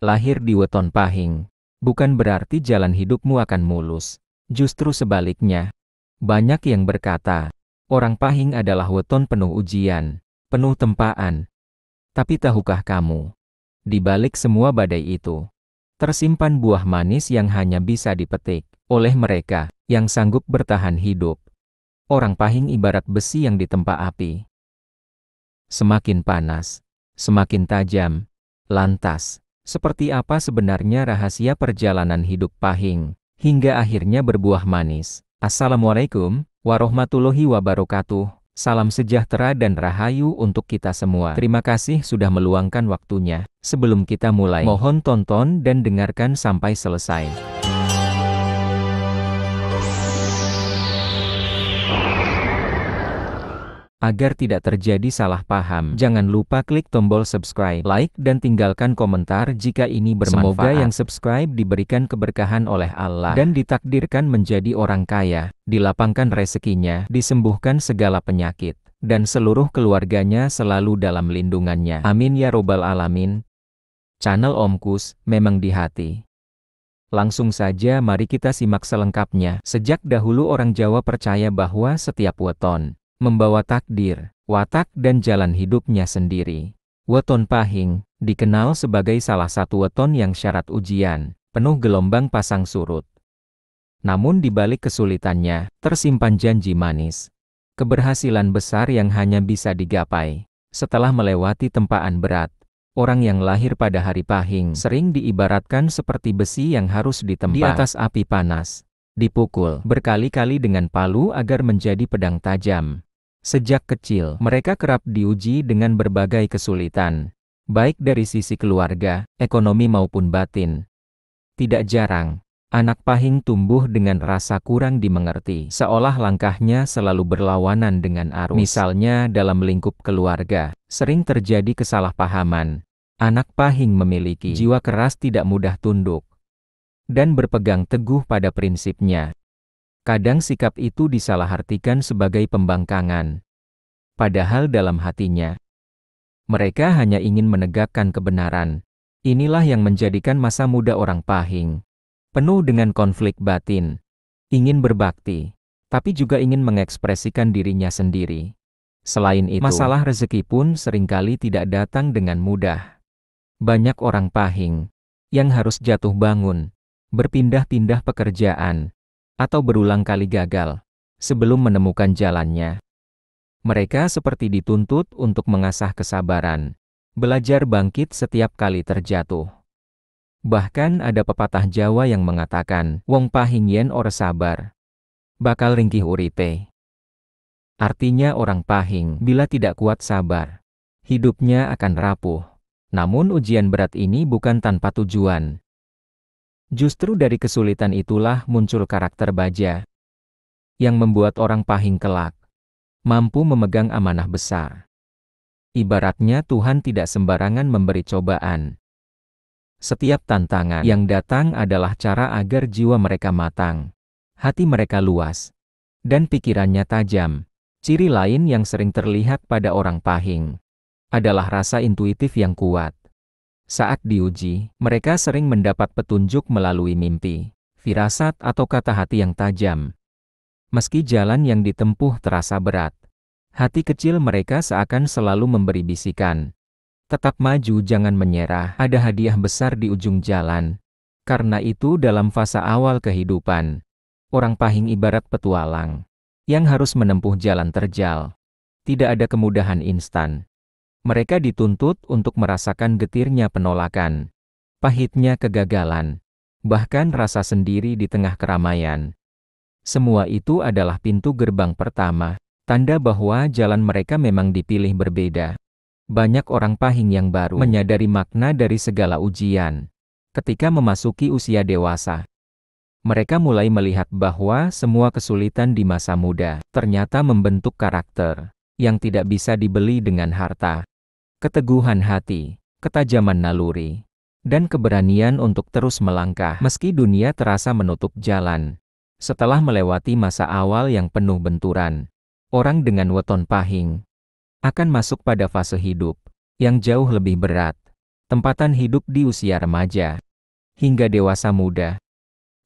Lahir di weton pahing, bukan berarti jalan hidupmu akan mulus. Justru sebaliknya. Banyak yang berkata, orang pahing adalah weton penuh ujian, penuh tempaan. Tapi tahukah kamu, di balik semua badai itu, tersimpan buah manis yang hanya bisa dipetik oleh mereka yang sanggup bertahan hidup. Orang pahing ibarat besi yang ditempa api. Semakin panas, semakin tajam. Lantas, seperti apa sebenarnya rahasia perjalanan hidup pahing, hingga akhirnya berbuah manis? Assalamualaikum warahmatullahi wabarakatuh. Salam sejahtera dan rahayu untuk kita semua. Terima kasih sudah meluangkan waktunya. Sebelum kita mulai, mohon tonton dan dengarkan sampai selesai. Agar tidak terjadi salah paham, jangan lupa klik tombol subscribe, like, dan tinggalkan komentar jika ini bermanfaat. Semoga yang subscribe diberikan keberkahan oleh Allah dan ditakdirkan menjadi orang kaya, dilapangkan rezekinya, disembuhkan segala penyakit, dan seluruh keluarganya selalu dalam lindungannya. Amin ya robbal alamin. Channel Om Kus, memang di hati. Langsung saja mari kita simak selengkapnya. Sejak dahulu orang Jawa percaya bahwa setiap weton membawa takdir, watak dan jalan hidupnya sendiri. Weton pahing dikenal sebagai salah satu weton yang syarat ujian, penuh gelombang pasang surut. Namun di balik kesulitannya, tersimpan janji manis. Keberhasilan besar yang hanya bisa digapai setelah melewati tempaan berat. Orang yang lahir pada hari pahing sering diibaratkan seperti besi yang harus ditempa di atas api panas, dipukul berkali-kali dengan palu agar menjadi pedang tajam. Sejak kecil, mereka kerap diuji dengan berbagai kesulitan, baik dari sisi keluarga, ekonomi maupun batin. Tidak jarang, anak pahing tumbuh dengan rasa kurang dimengerti, seolah langkahnya selalu berlawanan dengan arus. Misalnya dalam lingkup keluarga, sering terjadi kesalahpahaman. Anak pahing memiliki jiwa keras, tidak mudah tunduk, dan berpegang teguh pada prinsipnya. Kadang sikap itu disalahartikan sebagai pembangkangan. Padahal dalam hatinya, mereka hanya ingin menegakkan kebenaran. Inilah yang menjadikan masa muda orang pahing penuh dengan konflik batin. Ingin berbakti, tapi juga ingin mengekspresikan dirinya sendiri. Selain itu, masalah rezeki pun seringkali tidak datang dengan mudah. Banyak orang pahing yang harus jatuh bangun, berpindah-pindah pekerjaan, atau berulang kali gagal sebelum menemukan jalannya. Mereka seperti dituntut untuk mengasah kesabaran, belajar bangkit setiap kali terjatuh. Bahkan ada pepatah Jawa yang mengatakan, wong pahing yen ora sabar, bakal ringkih uripe. Artinya orang pahing bila tidak kuat sabar, hidupnya akan rapuh. Namun ujian berat ini bukan tanpa tujuan. Justru dari kesulitan itulah muncul karakter baja, yang membuat orang pahing kelak mampu memegang amanah besar. Ibaratnya Tuhan tidak sembarangan memberi cobaan. Setiap tantangan yang datang adalah cara agar jiwa mereka matang, hati mereka luas, dan pikirannya tajam. Ciri lain yang sering terlihat pada orang pahing adalah rasa intuitif yang kuat. Saat diuji, mereka sering mendapat petunjuk melalui mimpi, firasat atau kata hati yang tajam. Meski jalan yang ditempuh terasa berat, hati kecil mereka seakan selalu memberi bisikan. Tetap maju, jangan menyerah, ada hadiah besar di ujung jalan. Karena itu dalam fase awal kehidupan, orang pahing ibarat petualang yang harus menempuh jalan terjal. Tidak ada kemudahan instan. Mereka dituntut untuk merasakan getirnya penolakan, pahitnya kegagalan, bahkan rasa sendiri di tengah keramaian. Semua itu adalah pintu gerbang pertama, tanda bahwa jalan mereka memang dipilih berbeda. Banyak orang pahing yang baru menyadari makna dari segala ujian. Ketika memasuki usia dewasa, mereka mulai melihat bahwa semua kesulitan di masa muda ternyata membentuk karakter yang tidak bisa dibeli dengan harta. Keteguhan hati, ketajaman naluri, dan keberanian untuk terus melangkah meski dunia terasa menutup jalan. Setelah melewati masa awal yang penuh benturan, orang dengan weton pahing akan masuk pada fase hidup yang jauh lebih berat. tempatan hidup di usia remaja, hingga dewasa muda.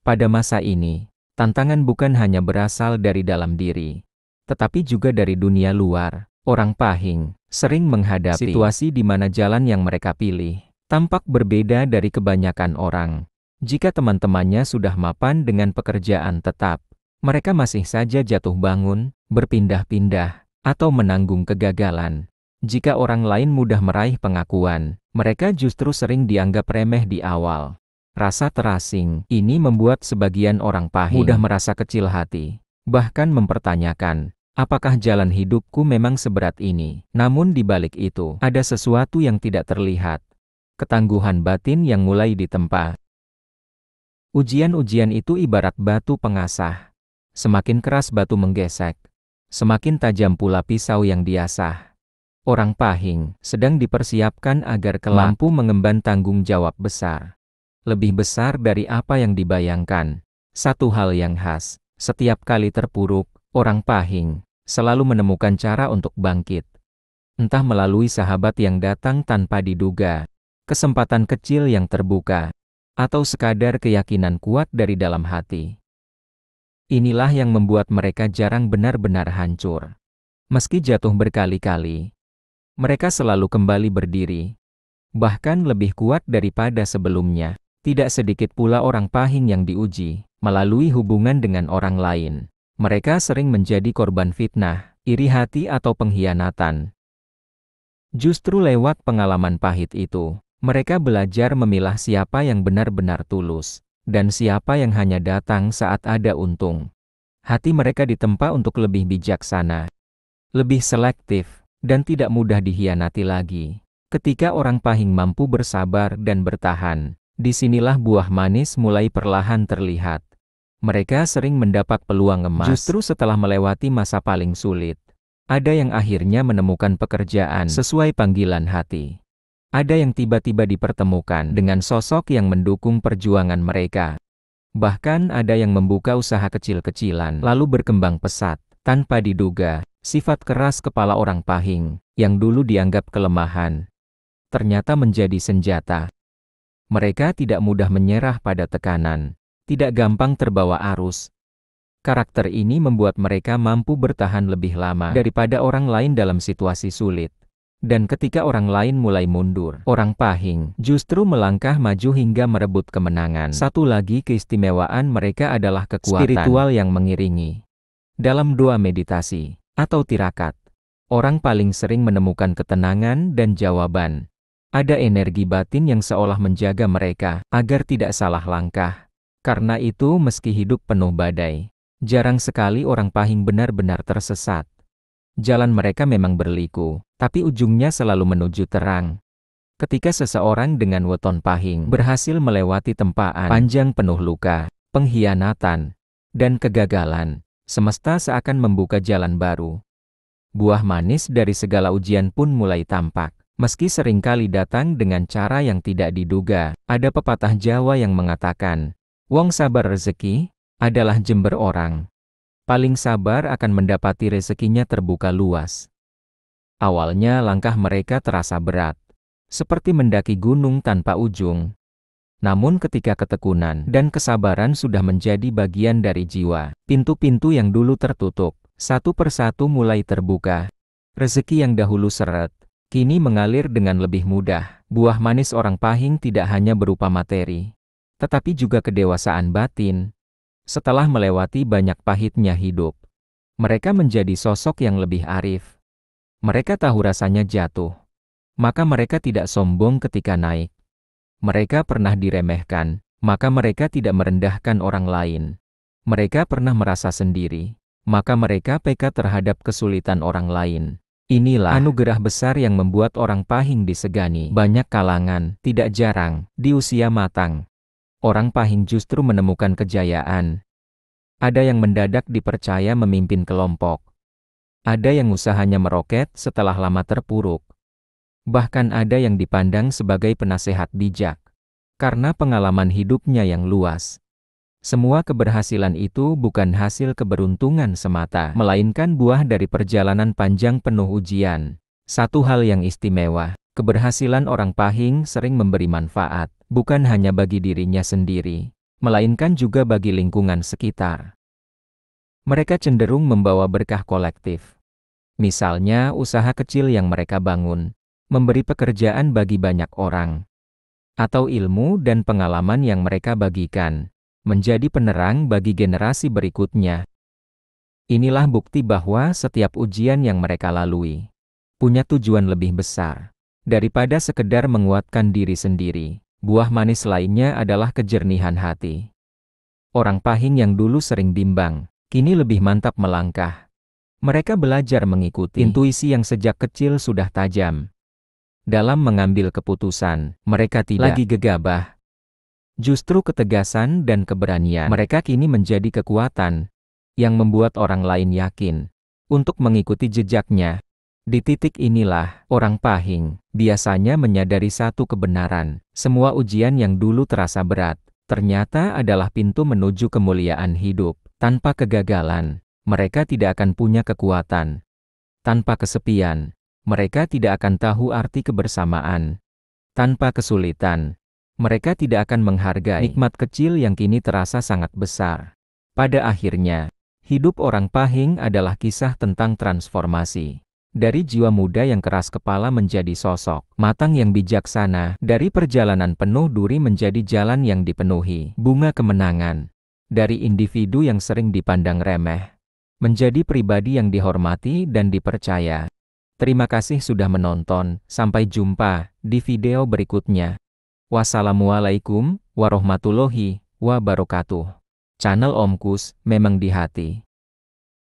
Pada masa ini, tantangan bukan hanya berasal dari dalam diri, tetapi juga dari dunia luar. Orang Pahing sering menghadapi situasi di mana jalan yang mereka pilih tampak berbeda dari kebanyakan orang. Jika teman-temannya sudah mapan dengan pekerjaan tetap, mereka masih saja jatuh bangun, berpindah-pindah, atau menanggung kegagalan. Jika orang lain mudah meraih pengakuan, mereka justru sering dianggap remeh di awal. Rasa terasing ini membuat sebagian orang Pahing mudah merasa kecil hati, bahkan mempertanyakan, apakah jalan hidupku memang seberat ini? Namun di balik itu, ada sesuatu yang tidak terlihat. Ketangguhan batin yang mulai ditempa. Ujian-ujian itu ibarat batu pengasah. Semakin keras batu menggesek, semakin tajam pula pisau yang diasah. Orang Pahing sedang dipersiapkan agar kelak mampu mengemban tanggung jawab besar. Lebih besar dari apa yang dibayangkan. Satu hal yang khas, setiap kali terpuruk, orang Pahing selalu menemukan cara untuk bangkit. Entah melalui sahabat yang datang tanpa diduga, kesempatan kecil yang terbuka, atau sekadar keyakinan kuat dari dalam hati. Inilah yang membuat mereka jarang benar-benar hancur. Meski jatuh berkali-kali, mereka selalu kembali berdiri. Bahkan lebih kuat daripada sebelumnya. Tidak sedikit pula orang Pahing yang diuji melalui hubungan dengan orang lain. Mereka sering menjadi korban fitnah, iri hati atau pengkhianatan. Justru lewat pengalaman pahit itu, mereka belajar memilah siapa yang benar-benar tulus, dan siapa yang hanya datang saat ada untung. Hati mereka ditempa untuk lebih bijaksana, lebih selektif, dan tidak mudah dikhianati lagi. Ketika orang Pahing mampu bersabar dan bertahan, disinilah buah manis mulai perlahan terlihat. Mereka sering mendapat peluang emas justru setelah melewati masa paling sulit. Ada yang akhirnya menemukan pekerjaan sesuai panggilan hati. Ada yang tiba-tiba dipertemukan dengan sosok yang mendukung perjuangan mereka. Bahkan ada yang membuka usaha kecil-kecilan lalu berkembang pesat, tanpa diduga. Sifat keras kepala orang Pahing, yang dulu dianggap kelemahan, ternyata menjadi senjata. Mereka tidak mudah menyerah pada tekanan, tidak gampang terbawa arus. Karakter ini membuat mereka mampu bertahan lebih lama daripada orang lain dalam situasi sulit. Dan ketika orang lain mulai mundur, orang Pahing justru melangkah maju hingga merebut kemenangan. Satu lagi keistimewaan mereka adalah kekuatan spiritual yang mengiringi. Dalam doa meditasi atau tirakat, orang paling sering menemukan ketenangan dan jawaban. Ada energi batin yang seolah menjaga mereka agar tidak salah langkah. Karena itu meski hidup penuh badai, jarang sekali orang Pahing benar-benar tersesat. Jalan mereka memang berliku, tapi ujungnya selalu menuju terang. Ketika seseorang dengan weton Pahing berhasil melewati tempaan panjang penuh luka, pengkhianatan, dan kegagalan, semesta seakan membuka jalan baru. Buah manis dari segala ujian pun mulai tampak. Meski seringkali datang dengan cara yang tidak diduga, ada pepatah Jawa yang mengatakan, "Wong sabar rezeki adalah jember orang. Paling sabar akan mendapati rezekinya terbuka luas." Awalnya langkah mereka terasa berat, seperti mendaki gunung tanpa ujung. Namun ketika ketekunan dan kesabaran sudah menjadi bagian dari jiwa, pintu-pintu yang dulu tertutup, satu persatu mulai terbuka. Rezeki yang dahulu seret, kini mengalir dengan lebih mudah. Buah manis orang Pahing tidak hanya berupa materi, tetapi juga kedewasaan batin. Setelah melewati banyak pahitnya hidup, mereka menjadi sosok yang lebih arif. Mereka tahu rasanya jatuh, maka mereka tidak sombong ketika naik. Mereka pernah diremehkan, maka mereka tidak merendahkan orang lain. Mereka pernah merasa sendiri, maka mereka peka terhadap kesulitan orang lain. Inilah anugerah besar yang membuat orang Pahing disegani banyak kalangan. Tidak jarang, di usia matang, orang Pahing justru menemukan kejayaan. Ada yang mendadak dipercaya memimpin kelompok. Ada yang usahanya meroket setelah lama terpuruk. Bahkan ada yang dipandang sebagai penasehat bijak, karena pengalaman hidupnya yang luas. Semua keberhasilan itu bukan hasil keberuntungan semata, melainkan buah dari perjalanan panjang penuh ujian. Satu hal yang istimewa, Keberhasilan orang Pahing sering memberi manfaat, bukan hanya bagi dirinya sendiri, melainkan juga bagi lingkungan sekitar. Mereka cenderung membawa berkah kolektif. Misalnya, usaha kecil yang mereka bangun, memberi pekerjaan bagi banyak orang, atau ilmu dan pengalaman yang mereka bagikan, menjadi penerang bagi generasi berikutnya. Inilah bukti bahwa setiap ujian yang mereka lalui, punya tujuan lebih besar. Daripada sekedar menguatkan diri sendiri, buah manis lainnya adalah kejernihan hati. Orang Pahing yang dulu sering bimbang, kini lebih mantap melangkah. Mereka belajar mengikuti intuisi yang sejak kecil sudah tajam. Dalam mengambil keputusan, mereka tidak lagi gegabah. Justru ketegasan dan keberanian mereka kini menjadi kekuatan yang membuat orang lain yakin untuk mengikuti jejaknya. Di titik inilah, orang Pahing biasanya menyadari satu kebenaran: semua ujian yang dulu terasa berat, ternyata adalah pintu menuju kemuliaan hidup. Tanpa kegagalan, mereka tidak akan punya kekuatan. Tanpa kesepian, mereka tidak akan tahu arti kebersamaan. Tanpa kesulitan, mereka tidak akan menghargai nikmat kecil yang kini terasa sangat besar. Pada akhirnya, hidup orang Pahing adalah kisah tentang transformasi. Dari jiwa muda yang keras kepala menjadi sosok matang yang bijaksana, dari perjalanan penuh duri menjadi jalan yang dipenuhi bunga kemenangan, dari individu yang sering dipandang remeh, menjadi pribadi yang dihormati dan dipercaya. Terima kasih sudah menonton, sampai jumpa di video berikutnya. Wassalamualaikum warahmatullahi wabarakatuh. Channel Om Kus memang di hati.